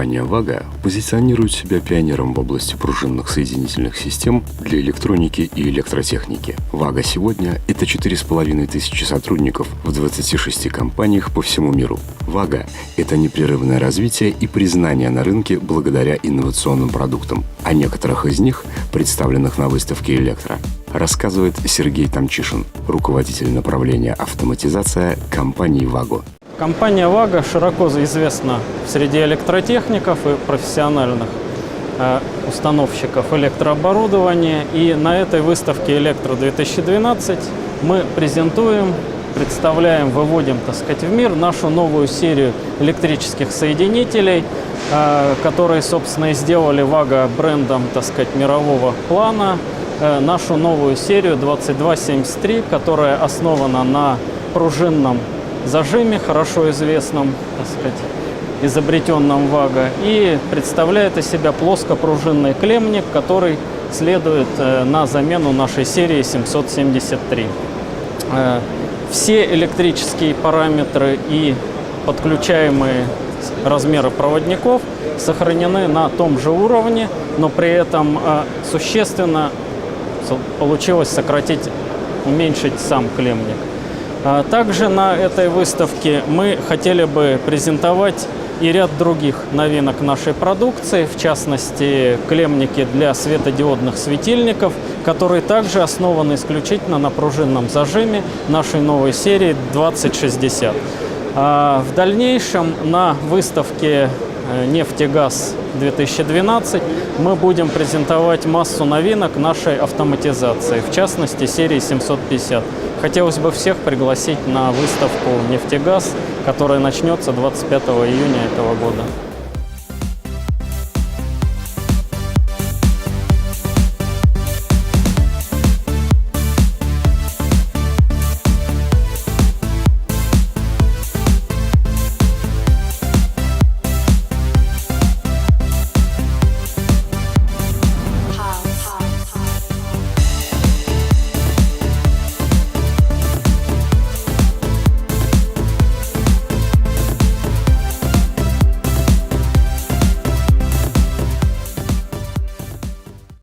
Компания «Вага» позиционирует себя пионером в области пружинных соединительных систем для электроники и электротехники. «Вага» сегодня – это 4500 сотрудников в 26 компаниях по всему миру. «Вага» – это непрерывное развитие и признание на рынке благодаря инновационным продуктам. О некоторых из них, представленных на выставке «Электро», рассказывает Сергей Тамчишин, руководитель направления автоматизация компании «Вага». Компания «Вага» широко известна среди электротехников и профессиональных установщиков электрооборудования. И на этой выставке «Электро-2012» мы презентуем, представляем, выводим, в мир нашу новую серию электрических соединителей, которые, собственно, и сделали «Вага» брендом, мирового плана. Нашу новую серию 2273, которая основана на пружинном зажиме, хорошо известном, изобретенном «Вага», и представляет из себя плоскопружинный клеммник, который следует на замену нашей серии 773. Все электрические параметры и подключаемые размеры проводников сохранены на том же уровне, но при этом существенно получилось уменьшить сам клеммник. Также на этой выставке мы хотели бы презентовать и ряд других новинок нашей продукции, в частности, клеммники для светодиодных светильников, которые также основаны исключительно на пружинном зажиме нашей новой серии 2060. В дальнейшем на выставке «Нефтегаз-2012» мы будем презентовать массу новинок нашей автоматизации, в частности, серии 750. Хотелось бы всех пригласить на выставку «Нефтегаз», которая начнется 25 июня этого года.